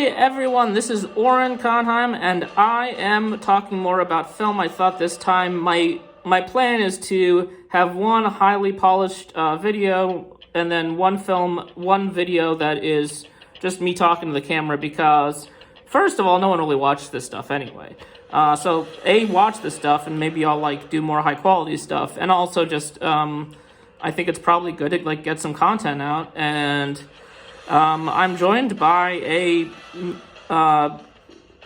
Hey everyone, this is Oren Conheim, and I am talking more about film. I thought this time my plan is to have one highly polished video, and then one video that is just me talking to the camera, because first of all, no one really watches this stuff anyway. So watch this stuff, and maybe I'll do more high quality stuff, and also just I think it's probably good to get some content out. And I'm joined by a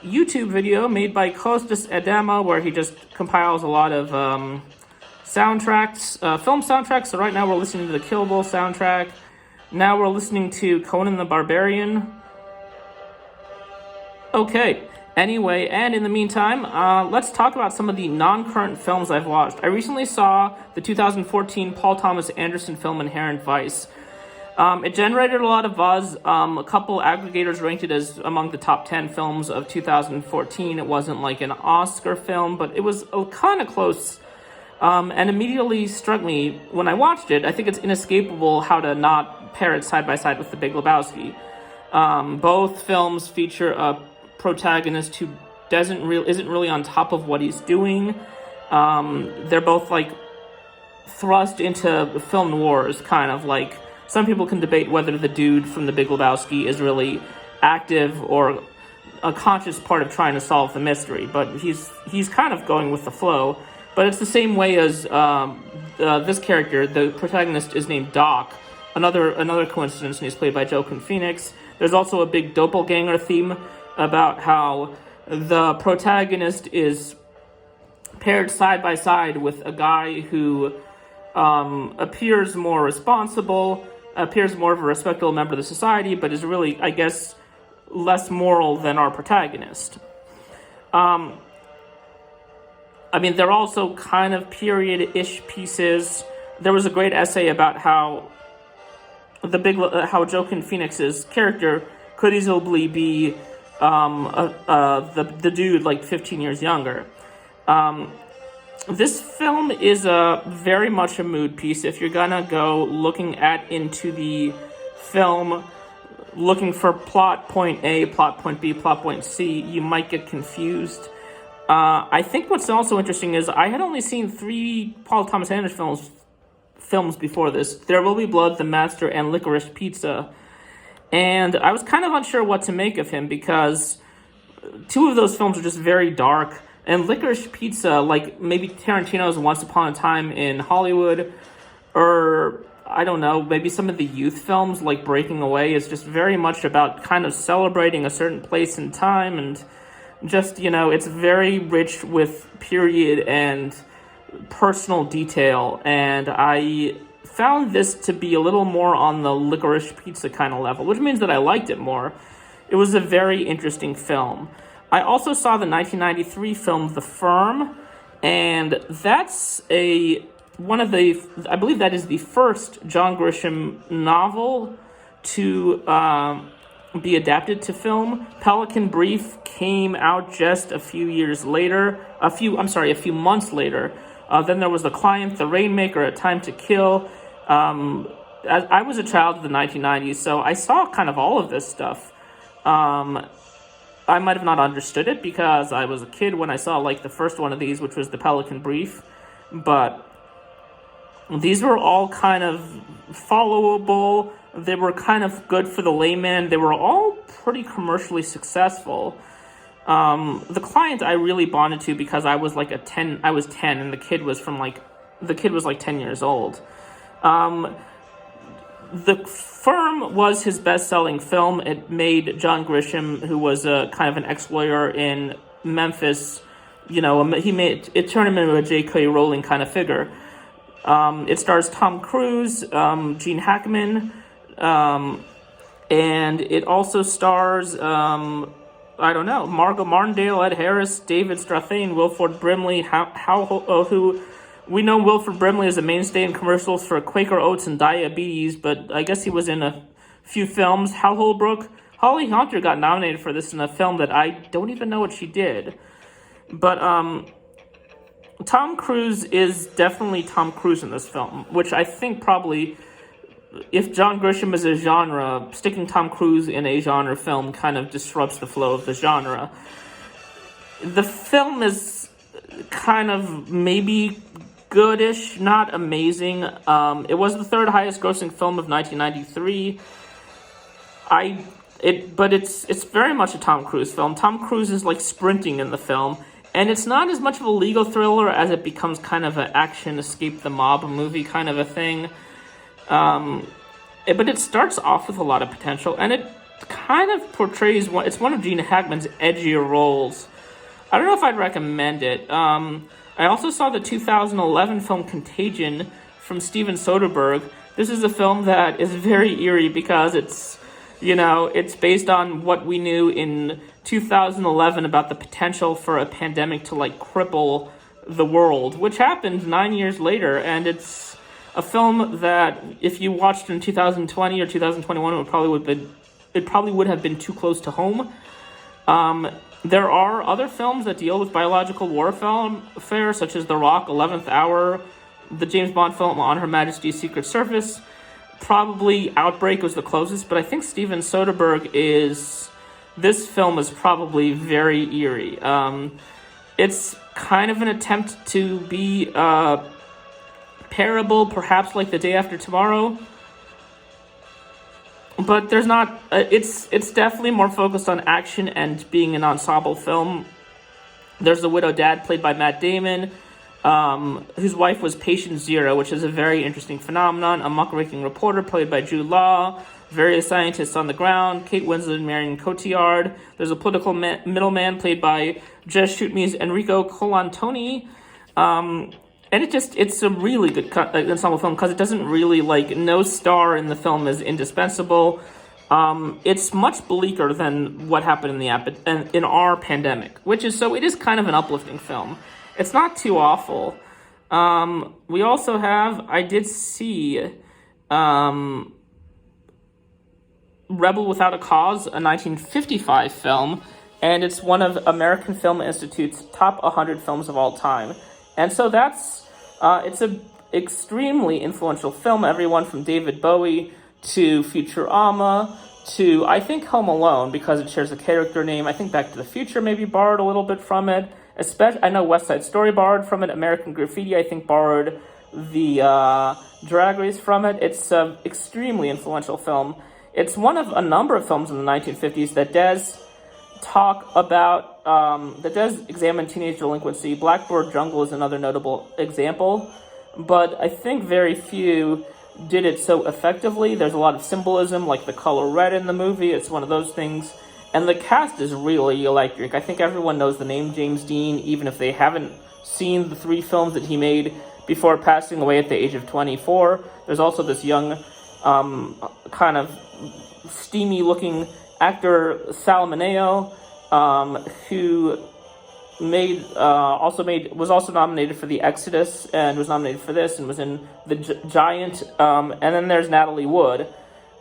YouTube video made by Kostas Adama, where he just compiles a lot of soundtracks, film soundtracks. So right now we're listening to the Kill Bill soundtrack. Now we're listening to Conan the Barbarian. Okay, anyway, and in the meantime, let's talk about some of the non-current films I've watched. I recently saw the 2014 Paul Thomas Anderson film Inherent Vice. It generated a lot of buzz. A couple aggregators ranked it as among the top 10 films of 2014. It wasn't like an Oscar film, but it was kind of close. And immediately struck me when I watched it. I think it's inescapable how to not pair it side by side with The Big Lebowski. Both films feature a protagonist who isn't really on top of what he's doing. They're both thrust into film noirs, kind of like. Some people can debate whether the dude from The Big Lebowski is really active or a conscious part of trying to solve the mystery, but he's kind of going with the flow. But it's the same way as this character. The protagonist is named Doc. Another coincidence, and he's played by Joaquin Phoenix. There's also a big doppelganger theme about how the protagonist is paired side by side with a guy who appears more responsible, appears more of a respectable member of the society, but is really, I guess, less moral than our protagonist. They're also kind of period-ish pieces. There was a great essay about how Joaquin Phoenix's character could easily be the dude 15 years younger. This film is very much a mood piece. If you're gonna go looking into the film, looking for plot point A, plot point B, plot point C, you might get confused. I think what's also interesting is I had only seen 3 Paul Thomas Anderson films before this: There Will Be Blood, The Master, and Licorice Pizza. And I was kind of unsure what to make of him, because 2 of those films are just very dark. And Licorice Pizza, maybe Tarantino's Once Upon a Time in Hollywood, or, I don't know, maybe some of the youth films like Breaking Away, is just very much about kind of celebrating a certain place and time, and just, it's very rich with period and personal detail, and I found this to be a little more on the Licorice Pizza kind of level, which means that I liked it more. It was a very interesting film. I also saw the 1993 film The Firm, and that's I believe that is the first John Grisham novel to be adapted to film. Pelican Brief came out just a few months later. Then there was The Client, The Rainmaker, A Time to Kill. I was a child of the 1990s, so I saw kind of all of this stuff. I might have not understood it because I was a kid when I saw the first one of these, which was The Pelican Brief, but these were all kind of followable. They were kind of good for the layman. They were all pretty commercially successful. The Client I really bonded to because I was 10, and the kid was 10 years old. The Firm was his best-selling film. It made John Grisham, who was a kind of an ex-lawyer in Memphis, it turned him into a J.K. Rowling kind of figure. It stars Tom Cruise, Gene Hackman, and it also stars, Margot Martindale, Ed Harris, David Strathairn, Wilford Brimley, who... We know Wilford Brimley is a mainstay in commercials for Quaker Oats and diabetes, but I guess he was in a few films. Hal Holbrook. Holly Hunter got nominated for this in a film that I don't even know what she did. But Tom Cruise is definitely Tom Cruise in this film, which I think probably if John Grisham is a genre, sticking Tom Cruise in a genre film kind of disrupts the flow of the genre. The film is kind of maybe goodish, not amazing. It was the third highest grossing film of 1993. But it's very much a Tom Cruise film. Tom Cruise is like sprinting in the film, and it's not as much of a legal thriller as it becomes kind of an action escape the mob movie kind of a thing. But it starts off with a lot of potential, and it kind of portrays it's one of Gene Hackman's edgier roles. I don't know if I'd recommend it. I also saw the 2011 film Contagion from Steven Soderbergh. This is a film that is very eerie because it's based on what we knew in 2011 about the potential for a pandemic to like cripple the world, which happened 9 years later, and it's a film that if you watched in 2020 or 2021, it probably would have been too close to home. There are other films that deal with biological warfare, such as The Rock, 11th Hour, the James Bond film On Her Majesty's Secret Service. Probably Outbreak was the closest, but I think Steven Soderbergh this film is probably very eerie. It's kind of an attempt to be parable, perhaps like The Day After Tomorrow, but there's not. It's definitely more focused on action and being an ensemble film. There's the widow dad played by Matt Damon, whose wife was Patient Zero, which is a very interesting phenomenon. A muckraking reporter played by Jude Law. Various scientists on the ground. Kate Winslet and Marion Cotillard. There's a political middleman played by Just Shoot Me's Enrico Colantoni. And it's a really good ensemble film because it doesn't really, no star in the film is indispensable. It's much bleaker than what happened in our pandemic, it is kind of an uplifting film. It's not too awful. We also I did see Rebel Without a Cause, a 1955 film, and it's one of American Film Institute's top 100 films of all time. And so it's a extremely influential film. Everyone from David Bowie to Futurama to, I think, Home Alone, because it shares a character name. I think Back to the Future maybe borrowed a little bit from it. Especially, I know West Side Story borrowed from it. American Graffiti, I think, borrowed the Drag Race from it. It's an extremely influential film. It's one of a number of films in the 1950s that does talk about, that does examine teenage delinquency. Blackboard Jungle is another notable example, but I think very few did it so effectively. There's a lot of symbolism, like the color red in the movie. It's one of those things. And the cast is really electric. I think everyone knows the name James Dean, even if they haven't seen the 3 films that he made before passing away at the age of 24. There's also this young, kind of steamy-looking actor, Sal Mineo, who was also nominated for The Exodus and was nominated for this and was in The Giant. And then there's Natalie Wood,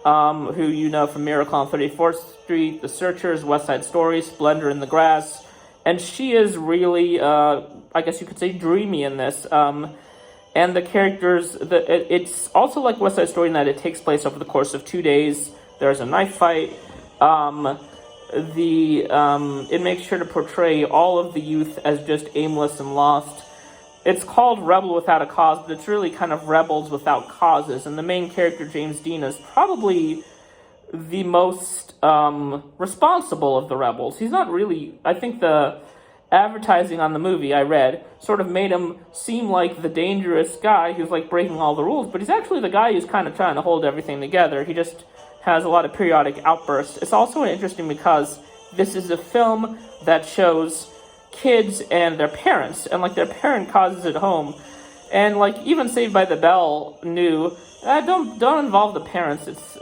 who you know from Miracle on 34th Street, The Searchers, West Side Story, Splendor in the Grass. And she is really, I guess you could say, dreamy in this. And the characters, it's also like West Side Story in that it takes place over the course of 2 days. There's a knife fight. It makes sure to portray all of the youth as just aimless and lost. It's called Rebel Without a Cause, but it's really kind of rebels without causes. And the main character, James Dean, is probably the most responsible of the rebels. He's not really, I think the advertising on the movie I read sort of made him seem like the dangerous guy who's like breaking all the rules, but he's actually the guy who's kind of trying to hold everything together. He just has a lot of periodic outbursts. It's also interesting because this is a film that shows kids and their parents, and like their parent causes it home, and like even Saved by the Bell knew don't involve the parents. It's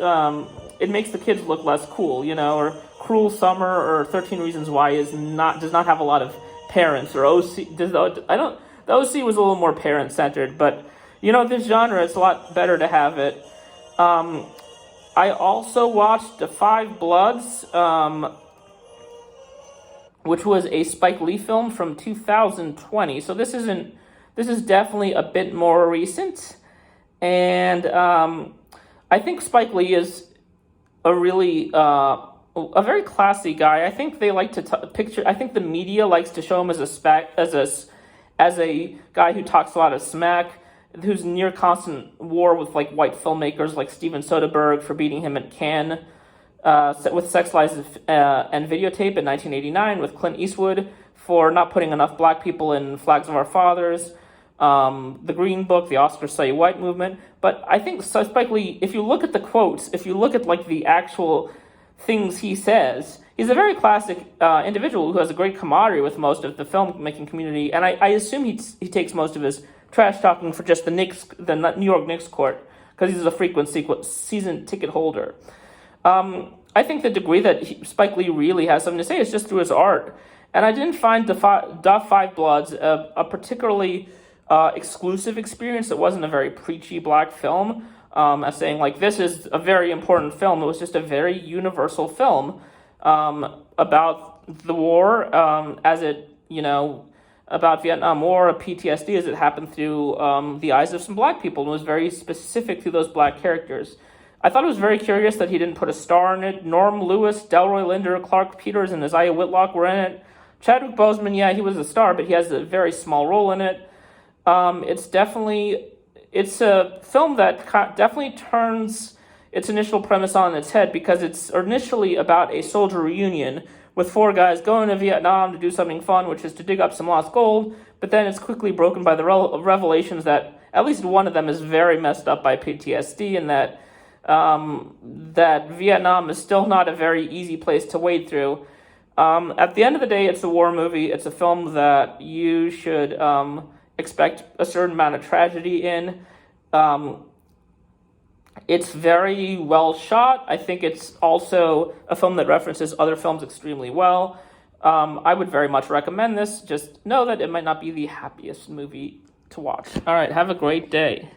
it makes the kids look less cool, or Cruel Summer or 13 Reasons Why does not have a lot of parents, or OC the OC was a little more parent centered, but this genre, it's a lot better to have it. I also watched The Five Bloods, which was a Spike Lee film from 2020. So this is definitely a bit more recent. And I I think Spike Lee is a really a very classy guy. I think they like to picture. I think the media likes to show him as as a guy who talks a lot of smack, who's near constant war with like white filmmakers like Steven Soderbergh for beating him at Cannes with Sex, Lies, and Videotape in 1989, with Clint Eastwood for not putting enough black people in Flags of Our Fathers, the Green Book, the Oscar So White movement. But I think Spike Lee, if you look at the quotes, if you look at like the actual things he says, he's a very classic individual who has a great camaraderie with most of the filmmaking community, and I assume he takes most of his trash talking for just the New York Knicks court, because he's a frequent season ticket holder. I think the degree that Spike Lee really has something to say is just through his art, and I didn't find Da Five Bloods a particularly exclusive experience. It wasn't a very preachy black film, as saying like this is a very important film. It was just a very universal film about the war, as it, about Vietnam War, PTSD as it happened through the eyes of some black people, and was very specific to those black characters. I thought it was very curious that he didn't put a star in it. Norm Lewis, Delroy Linder, Clark Peters, and Isaiah Whitlock were in it. Chadwick Boseman, yeah, he was a star, but he has a very small role in it. It's a film that definitely turns its initial premise on its head, because it's initially about a soldier reunion with four guys going to Vietnam to do something fun, which is to dig up some lost gold, but then it's quickly broken by the revelations that at least one of them is very messed up by PTSD, and that Vietnam is still not a very easy place to wade through. At the end of the day, it's a war movie. It's a film that you should expect a certain amount of tragedy in. It's very well shot. I think it's also a film that references other films extremely well. I would very much recommend this. Just know that it might not be the happiest movie to watch. All right, have a great day.